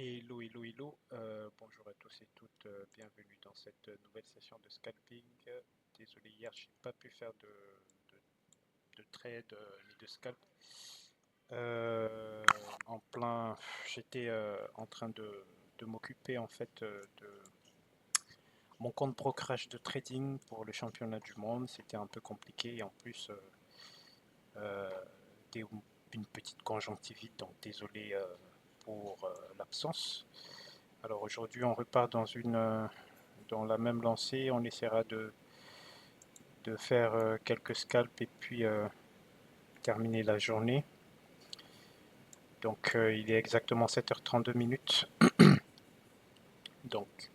Hello, bonjour à tous et toutes, bienvenue dans cette nouvelle session de scalping. Désolé, hier j'ai pas pu faire de trade ni de scalp. Euh, en plein, J'étais en train de m'occuper en fait de mon compte pro crash de trading pour le championnat du monde. C'était un peu compliqué et en plus euh, des- une petite conjonctivite, donc désolé pour l'absence. Alors aujourd'hui, on repart dans la même lancée. On essaiera de faire quelques scalps et puis terminer la journée. Donc il est exactement 7h32 minutes. Donc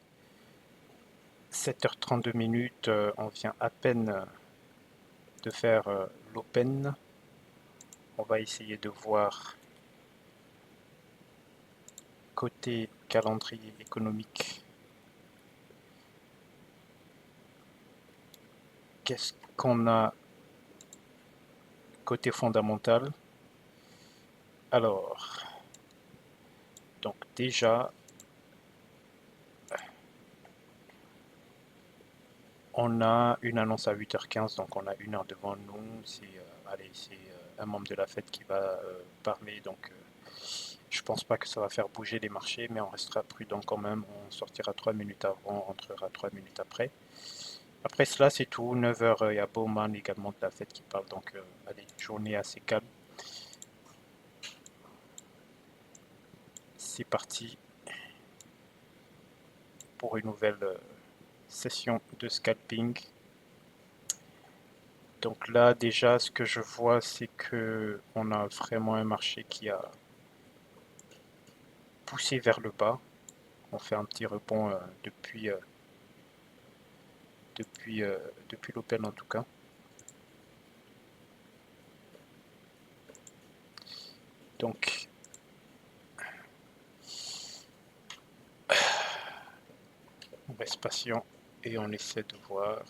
7h32 minutes, on vient à peine de faire l'open. On va essayer de voir côté calendrier économique qu'est-ce qu'on a côté fondamental. Alors, donc déjà, on a une annonce à 8h15, donc on a une heure devant nous. C'est un membre de la Fed qui va parler, donc je pense pas que ça va faire bouger les marchés, mais on restera prudent quand même. On sortira 3 minutes avant, on rentrera 3 minutes après. Après cela, c'est tout. 9h, il y a Bowman également de la Fed qui parle, donc allez, journée assez calme. C'est parti pour une nouvelle session de scalping. Donc là, déjà, ce que je vois, c'est que on a vraiment un marché qui a poussé vers le bas. On fait un petit rebond depuis, depuis l'Open en tout cas. Donc, on reste patient et on essaie de voir.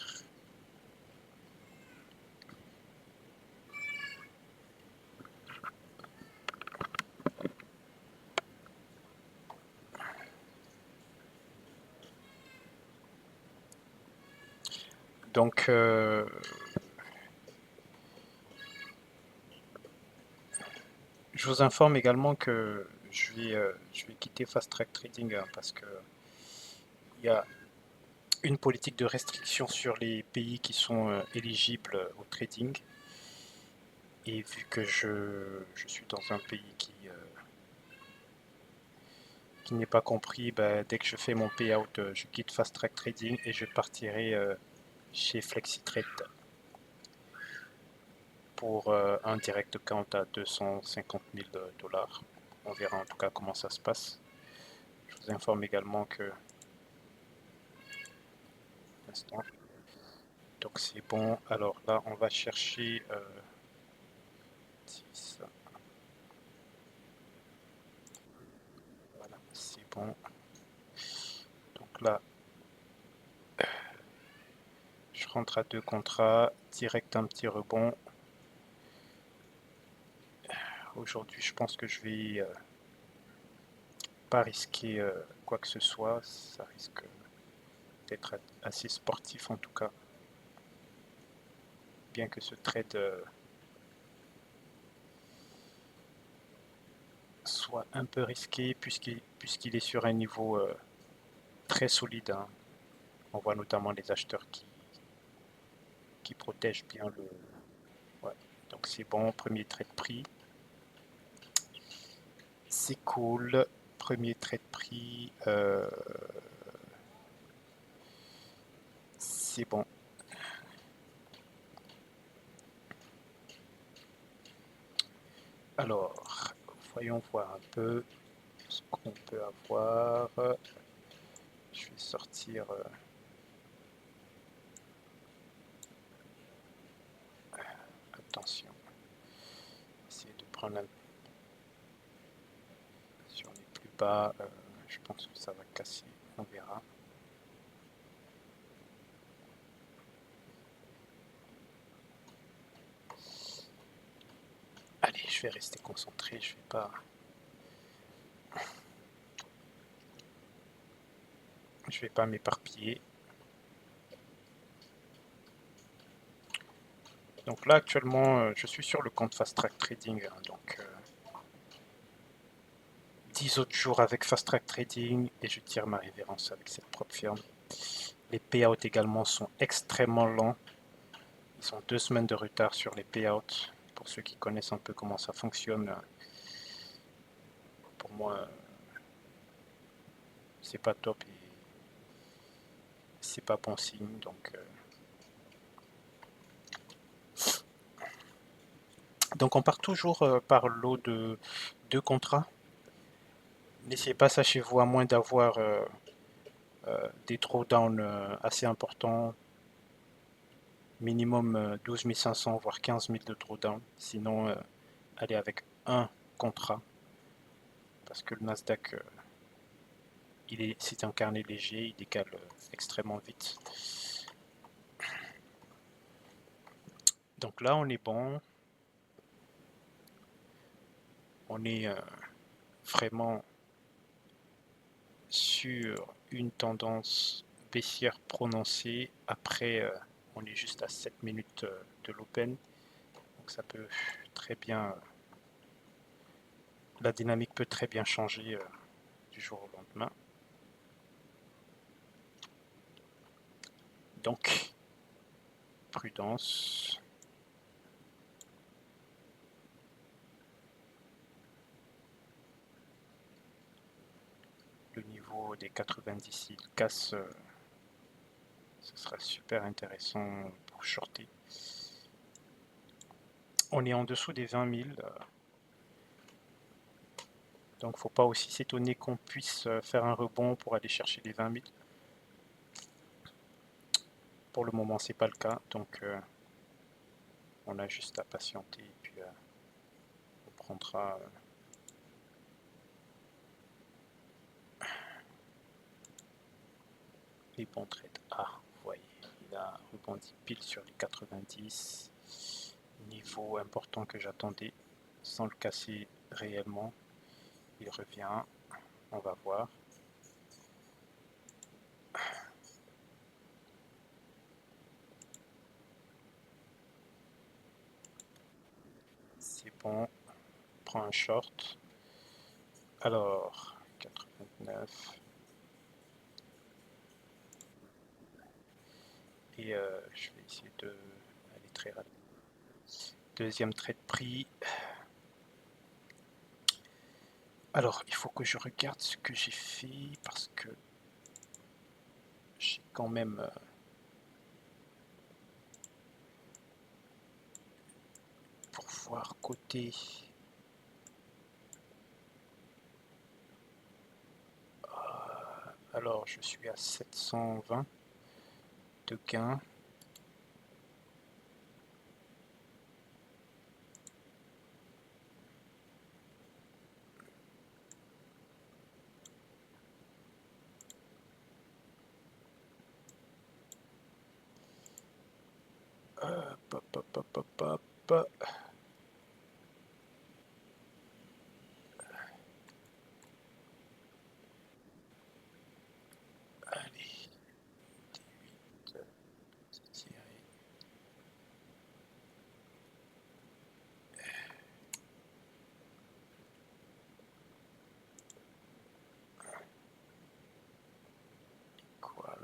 Donc, je vous informe également que je vais quitter Fast Track Trading hein, parce que il y a une politique de restriction sur les pays qui sont éligibles au trading. Et vu que je suis dans un pays qui n'est pas compris, bah, dès que je fais mon payout, je quitte Fast Track Trading et je partirai chez FlexiTrade pour un direct account à 250 000 dollars. On verra en tout cas comment ça se passe. Je vous informe également que instant. Donc c'est bon. Alors là, on va chercher 10. Voilà, c'est bon. Donc là, je rentre à deux contrats, direct un petit rebond. Aujourd'hui, je pense que je vais pas risquer quoi que ce soit. Ça risque d'être assez sportif en tout cas. Bien que ce trade soit un peu risqué puisqu'il est sur un niveau très solide. Hein. On voit notamment les acheteurs qui protègent bien le. Ouais. Donc c'est bon, premier trade pris. C'est cool. Premier trade pris. C'est bon. Alors, voyons voir un peu ce qu'on peut avoir. Je vais sortir. Attention. Essayer de prendre un. Si on est plus bas, je pense que ça va casser. On verra. Allez, je vais rester concentré. Je vais pas. Je vais pas m'éparpiller. Donc là actuellement je suis sur le compte Fast Track Trading, hein, donc 10 autres jours avec Fast Track Trading et je tire ma révérence avec cette propre firme. Les payouts également sont extrêmement lents. Ils ont 2 semaines de retard sur les payouts. Pour ceux qui connaissent un peu comment ça fonctionne, pour moi c'est pas top et c'est pas bon signe. Donc on part toujours par lot de 2 contrats. N'essayez pas ça chez vous à moins d'avoir des drawdowns assez importants, minimum 12 500 voire 15 000 de drawdown. Sinon, allez avec un contrat parce que le Nasdaq, c'est un carnet léger, il décale extrêmement vite. Donc là, on est bon. On est vraiment sur une tendance baissière prononcée. Après, on est juste à 7 minutes de l'open. Donc ça peut très bien, la dynamique peut très bien changer du jour au lendemain. Donc, prudence. Le niveau des 90, s'il casse, ce sera super intéressant pour shorter. On est en dessous des 20 000. Donc, faut pas aussi s'étonner qu'on puisse faire un rebond pour aller chercher les 20 000. Pour le moment, c'est pas le cas. Donc, on a juste à patienter. Et puis, on prendra les bons trades. Ah, vous voyez, il a rebondi pile sur les 90. Niveau important que j'attendais sans le casser réellement. Il revient. On va voir. C'est bon. On prend un short. Alors, 89. Et je vais essayer de aller très rapide. Deuxième trade pris. Alors, il faut que je regarde ce que j'ai fait parce que j'ai quand même pour voir côté. Alors, je suis à 720 de gain. Hop, hop, hop, hop, hop. Allez, 8, tirer. Quoi,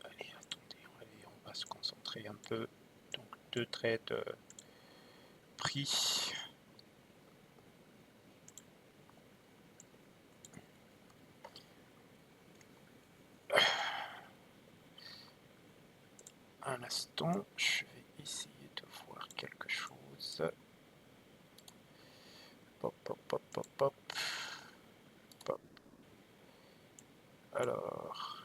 allez, attendez, allez, on va se concentrer un peu. Donc, 2 trades pris. Un instant, je vais essayer de voir quelque chose. Pop, pop, pop, pop, pop. Pop. Alors,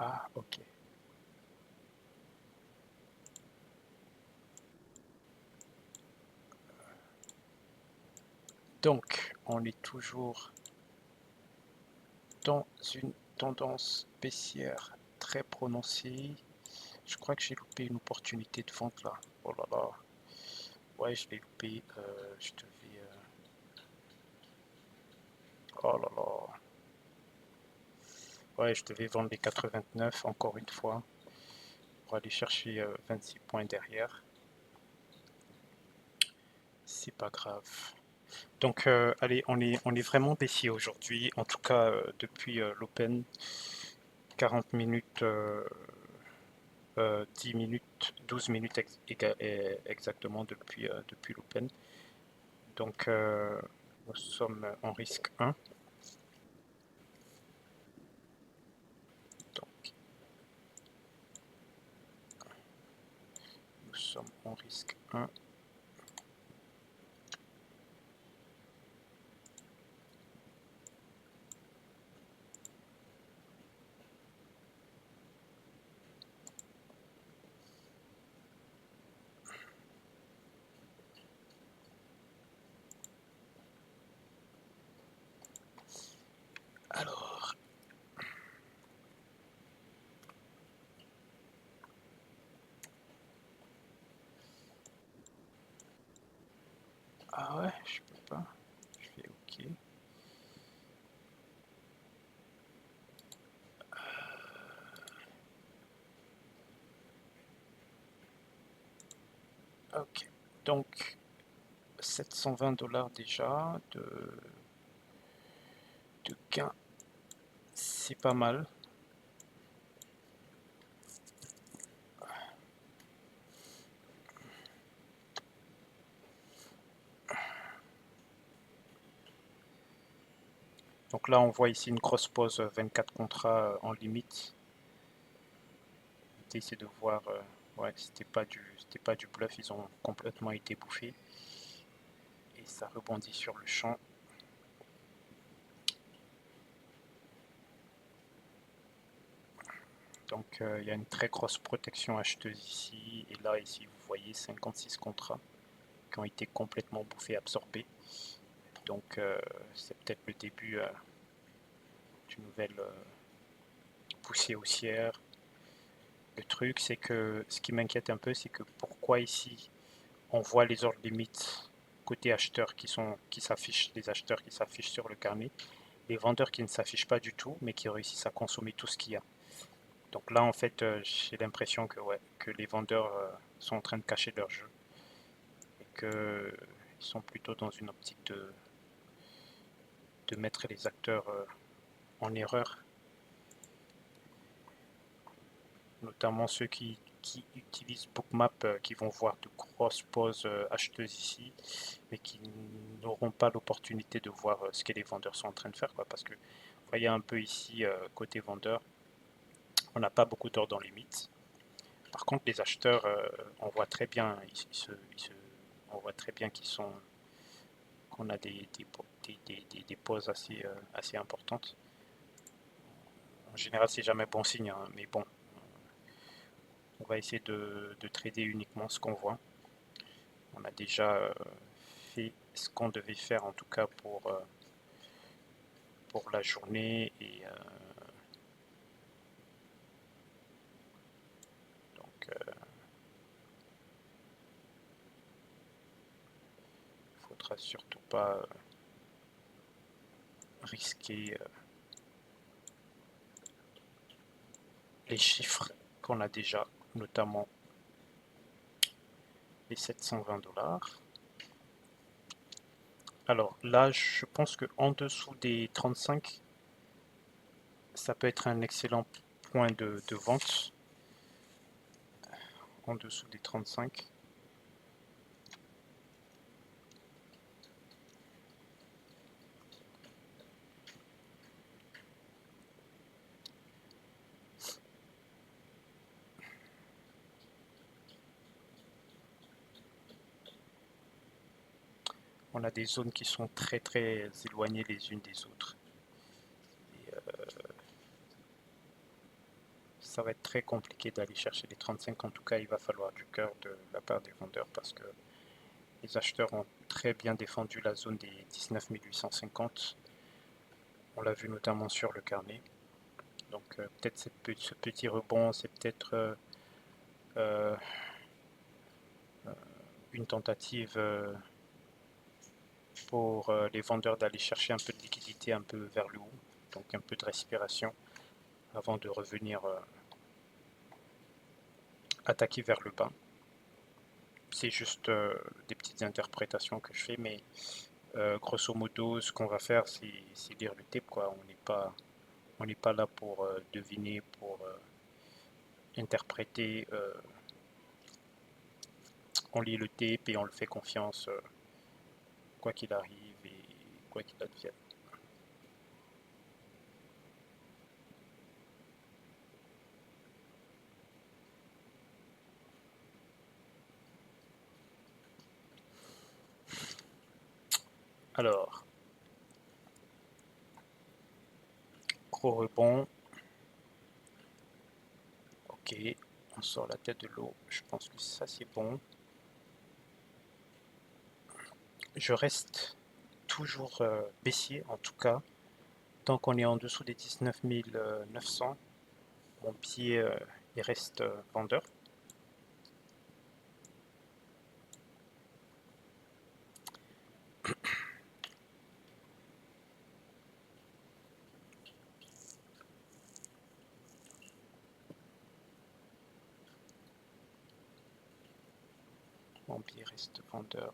Ah, ok. Donc, on est toujours dans une tendance baissière très prononcée. Je crois que j'ai loupé une opportunité de vente là. Oh là là. Ouais, je l'ai loupé. Je devais. Oh là là. Ouais, je devais vendre les 89 encore une fois pour aller chercher 26 points derrière. C'est pas grave. Donc, allez, on est vraiment baissier aujourd'hui. En tout cas, depuis l'Open, 40 minutes, 10 minutes, 12 minutes exactement depuis l'Open. Donc, nous sommes en risque 1. Donc, nous sommes en risque 1. Alors, ah ouais, je peux pas. Je fais OK. OK. Donc, 720 dollars déjà de gain. C'est pas mal. Donc là, on voit ici une grosse pause 24 contrats en limite. L'idée, c'est de voir, ouais, c'était pas du bluff, ils ont complètement été bouffés. Et ça rebondit sur le champ. Donc il y a une très grosse protection acheteuse ici. Et là, ici, vous voyez 56 contrats qui ont été complètement bouffés, absorbés. Donc c'est peut-être le début d'une nouvelle poussée haussière. Le truc, c'est que ce qui m'inquiète un peu, c'est que pourquoi ici on voit les ordres limites côté acheteurs qui s'affichent, les acheteurs qui s'affichent sur le carnet, les vendeurs qui ne s'affichent pas du tout, mais qui réussissent à consommer tout ce qu'il y a. Donc là, en fait, j'ai l'impression que, ouais, que les vendeurs sont en train de cacher leur jeu et qu'ils sont plutôt dans une optique de mettre les acteurs en erreur, notamment ceux qui utilisent Bookmap, qui vont voir de grosses pauses acheteuses ici, mais qui n'auront pas l'opportunité de voir ce que les vendeurs sont en train de faire, quoi, parce que vous voyez un peu ici, côté vendeur, on n'a pas beaucoup d'ordre dans les limite. Par contre, les acheteurs, on voit très bien, on voit très bien qu'on a des pauses assez importantes. En général, c'est jamais bon signe, hein, mais bon, on va essayer de trader uniquement ce qu'on voit. On a déjà fait ce qu'on devait faire, en tout cas pour la journée. Et donc, il ne faudra surtout pas risquer les chiffres qu'on a déjà, notamment les 720 dollars. Alors là, je pense qu'en dessous des 35, ça peut être un excellent point de vente. En dessous des 35. On a des zones qui sont très très éloignées les unes des autres. Et, ça va être très compliqué d'aller chercher les 35. En tout cas, il va falloir du cœur de la part des vendeurs parce que les acheteurs ont très bien défendu la zone des 19 850. On l'a vu notamment sur le carnet. Donc peut-être ce petit rebond, c'est peut-être euh, une tentative pour les vendeurs d'aller chercher un peu de liquidité un peu vers le haut, donc un peu de respiration avant de revenir attaquer vers le bas. C'est juste des petites interprétations que je fais, mais grosso modo, ce qu'on va faire, c'est lire le tape, quoi. On n'est pas là pour deviner, pour interpréter. On lit le tape et on le fait confiance, quoi qu'il arrive et quoi qu'il advienne. Alors, gros rebond. Ok, on sort la tête de l'eau. Je pense que ça c'est bon. Je reste toujours baissier, en tout cas. Tant qu'on est en dessous des 19 900, mon pied il reste vendeur. Mon pied reste vendeur.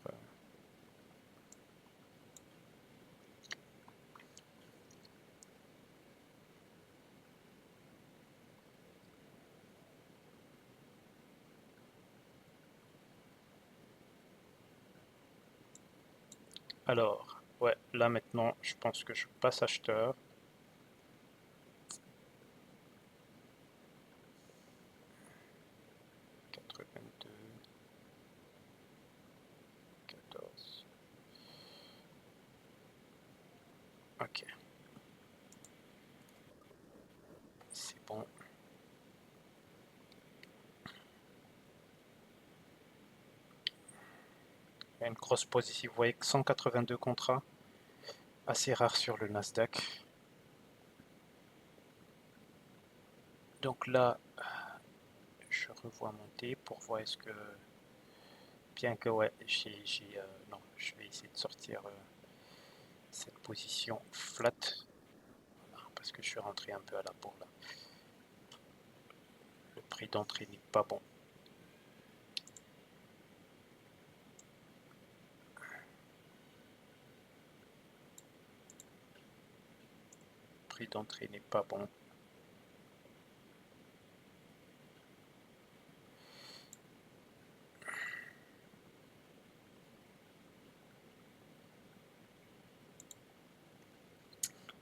Alors, ouais, là maintenant, je pense que je passe acheteur. Ok, c'est bon. Il y a une grosse position. Vous voyez que 182 contrats, assez rare sur le Nasdaq. Donc là, je revois monter pour voir est-ce que, bien que ouais, non, je vais essayer de sortir cette position flat parce que je suis rentré un peu à la bourre là. Le prix d'entrée n'est pas bon. Le prix d'entrée n'est pas bon.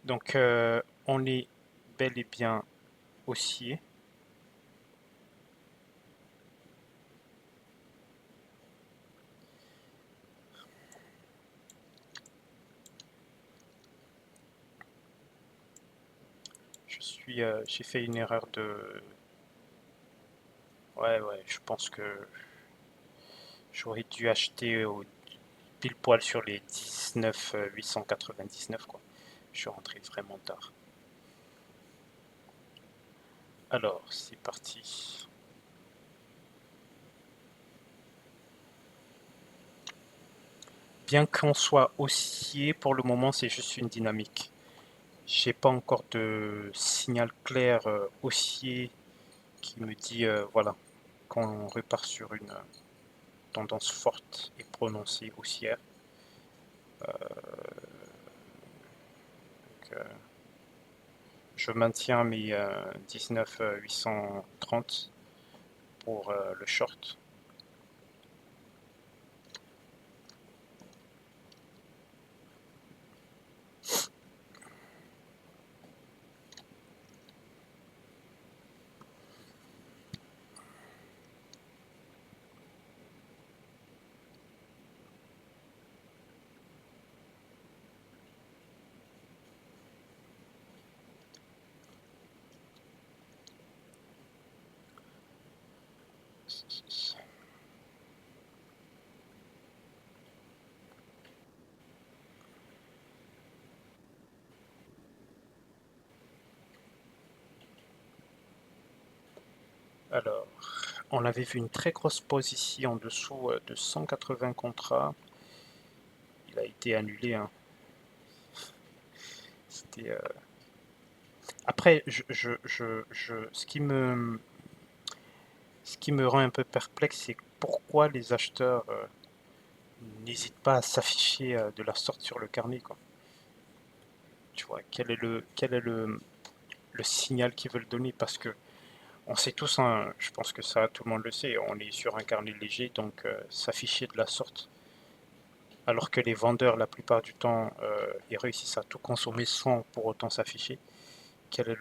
Donc on est bel et bien haussier. J'ai fait une erreur de. Ouais, je pense que j'aurais dû acheter pile poil sur les 19 899 quoi. Je suis rentré vraiment tard. Alors, c'est parti. Bien qu'on soit haussier, pour le moment, c'est juste une dynamique. J'ai pas encore de signal clair haussier qui me dit voilà qu'on repart sur une tendance forte et prononcée haussière. Donc, je maintiens mes 19 830 pour le short. Alors, on avait vu une très grosse pause ici en dessous de 180 contrats. Il a été annulé, hein. C'était, Après, ce qui me rend un peu perplexe, c'est pourquoi les acheteurs n'hésitent pas à s'afficher de la sorte sur le carnet, quoi. Tu vois, quel est le signal qu'ils veulent donner? Parce que on sait tous, hein, je pense que ça, tout le monde le sait, on est sur un carnet léger, donc s'afficher de la sorte, alors que les vendeurs, la plupart du temps, ils réussissent à tout consommer sans pour autant s'afficher. Quel est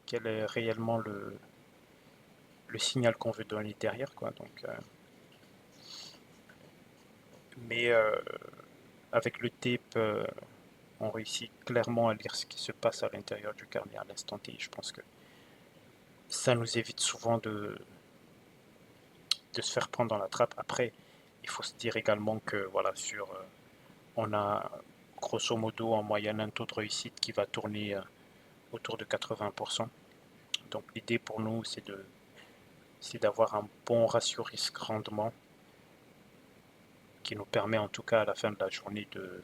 quel est réellement le signal qu'on veut donner derrière, quoi. Donc, mais avec le tape, on réussit clairement à lire ce qui se passe à l'intérieur du carnet à l'instant T. Je pense que ça nous évite souvent de se faire prendre dans la trappe. Après, il faut se dire également que voilà, on a grosso modo en moyenne un taux de réussite qui va tourner autour de 80%. Donc l'idée pour nous, c'est d'avoir un bon ratio risque-rendement qui nous permet en tout cas à la fin de la journée de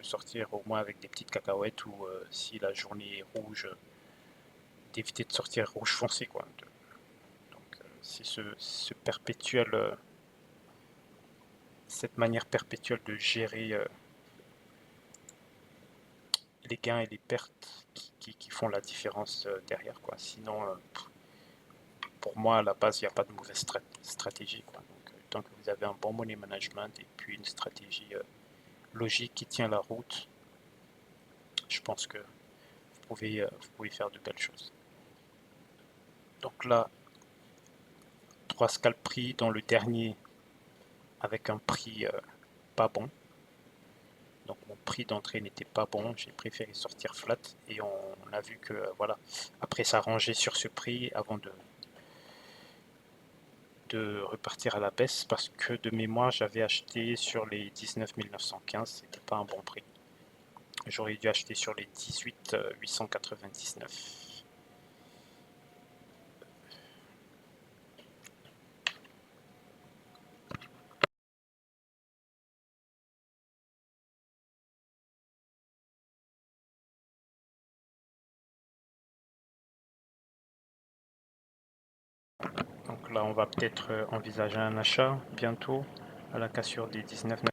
sortir au moins avec des petites cacahuètes ou si la journée est rouge, d'éviter de sortir rouge foncé, quoi. Donc c'est ce perpétuel, cette manière perpétuelle de gérer les gains et les pertes qui font la différence derrière, quoi. Sinon, pour moi, à la base, il n'y a pas de mauvaise stratégie, quoi. Donc, tant que vous avez un bon money management et puis une stratégie logique qui tient la route, je pense que vous pouvez faire de belles choses. Donc là, 3 scalp pris dans le dernier avec un prix pas bon. Donc mon prix d'entrée n'était pas bon, j'ai préféré sortir flat et on a vu que voilà, après ça rangeait sur ce prix avant de repartir à la baisse parce que de mémoire j'avais acheté sur les 19 915, c'était pas un bon prix. J'aurais dû acheter sur les 18 899. Donc là on va peut-être envisager un achat bientôt à la cassure des 19 900.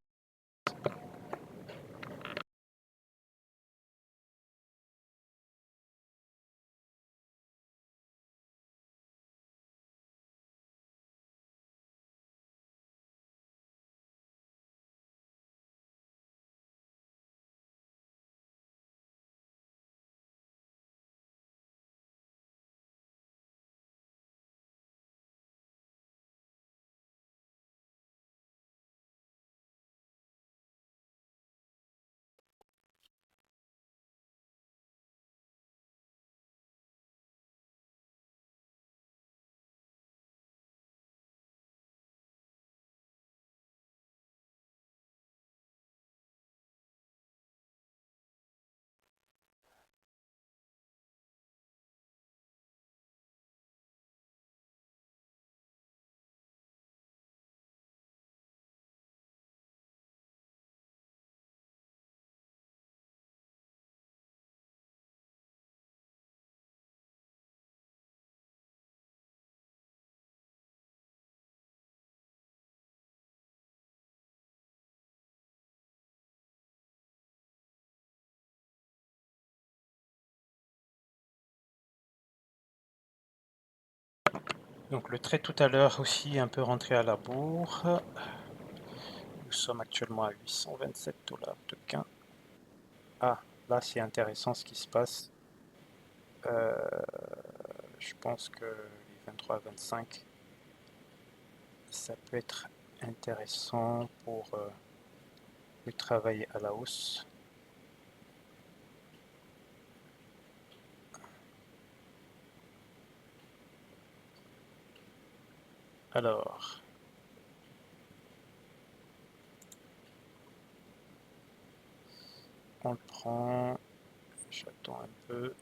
Donc le trade tout à l'heure aussi un peu rentré à la bourre. Nous sommes actuellement à 827 dollars de gain. Ah, là c'est intéressant ce qui se passe. Euh, je pense que les 23-25, ça peut être intéressant pour le travail à la hausse. Alors, on le prend. J'attends un peu.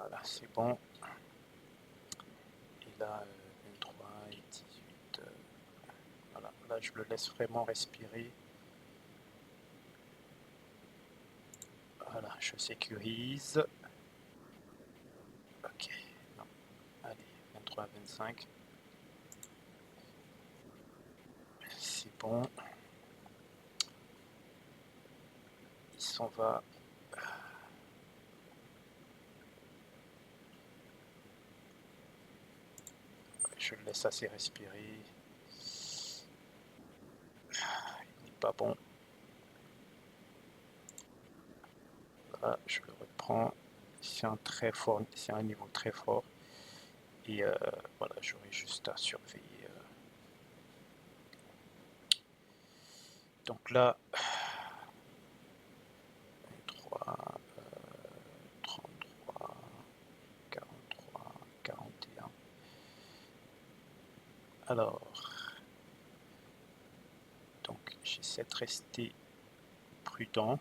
Voilà, c'est bon. Et là, 23 et 18. Voilà, là je le laisse vraiment respirer. Voilà, je sécurise. Ok, non. Allez, 23, 25. C'est bon. Il s'en va. Je le laisse assez respirer. Il n'est pas bon. Là, je le reprends. C'est un très fort, c'est un niveau très fort. Et voilà, j'aurai juste à surveiller. Donc là, 23, 33, 43, 41. Alors, donc j'essaie de rester prudent.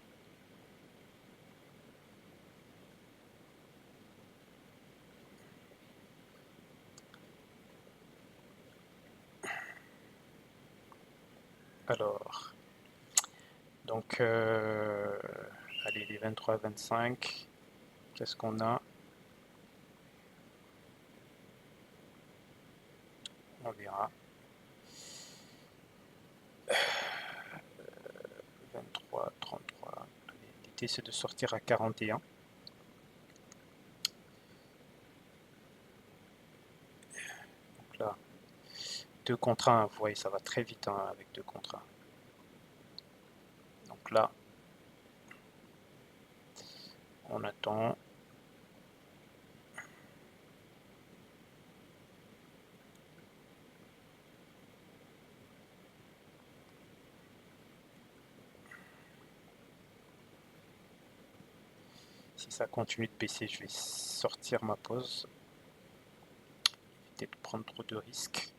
Alors, donc, allez, les 23, 25, qu'est-ce qu'on a? On verra. 23, 33. L'idée, c'est de sortir à 41. Donc là, 2 contre 1, vous voyez, ça va très vite hein, avec 2 contre 1. Donc là, on attend. Si ça continue de baisser, je vais sortir ma pause. Éviter de prendre trop de risques.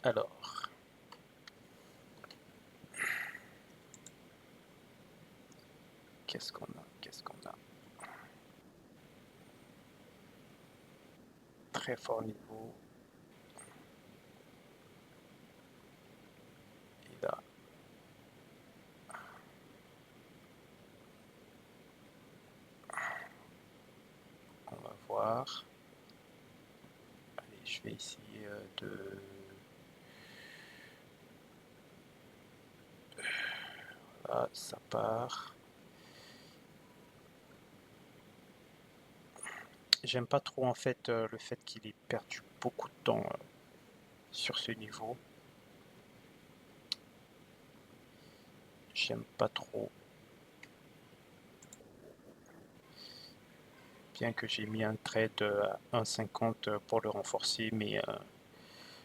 Alors, qu'est-ce qu'on a? Qu'est-ce qu'on a? Très fort niveau. Et là, on va voir. Allez, je vais essayer de... Là, ça part. J'aime pas trop en fait le fait qu'il ait perdu beaucoup de temps sur ce niveau. J'aime pas trop. Bien que j'ai mis un trade à 1,50 pour le renforcer, mais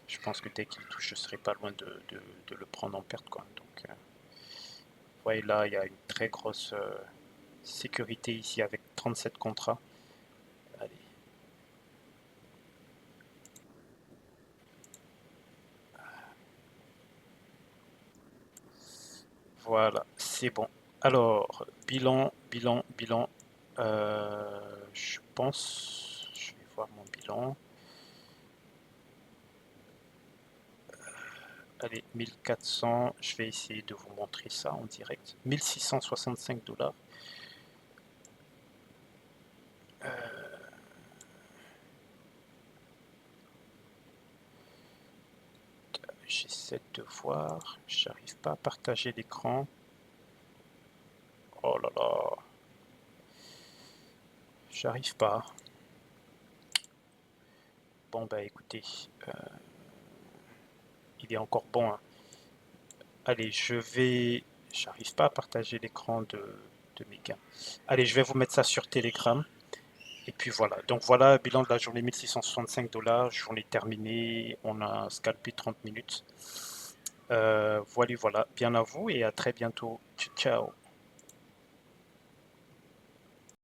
je pense que dès qu'il touche, je serai pas loin de le prendre en perte, quoi. Donc, vous voyez là, il y a une très grosse sécurité ici avec 37 contrats. Allez. Voilà, c'est bon. Alors, bilan. Je pense, je vais voir mon bilan. Allez, 1400, je vais essayer de vous montrer ça en direct. 1665 $. J'essaie de voir, j'arrive pas à partager l'écran. Oh là là, j'arrive pas. Bon bah écoutez, il est encore bon. Hein. Allez, j'arrive pas à partager l'écran de mes gars. Allez, je vais vous mettre ça sur Telegram. Et puis voilà, donc voilà, bilan de la journée, 1665 $, journée terminée, on a scalpé 30 minutes. Voilà, bien à vous et à très bientôt. Ciao.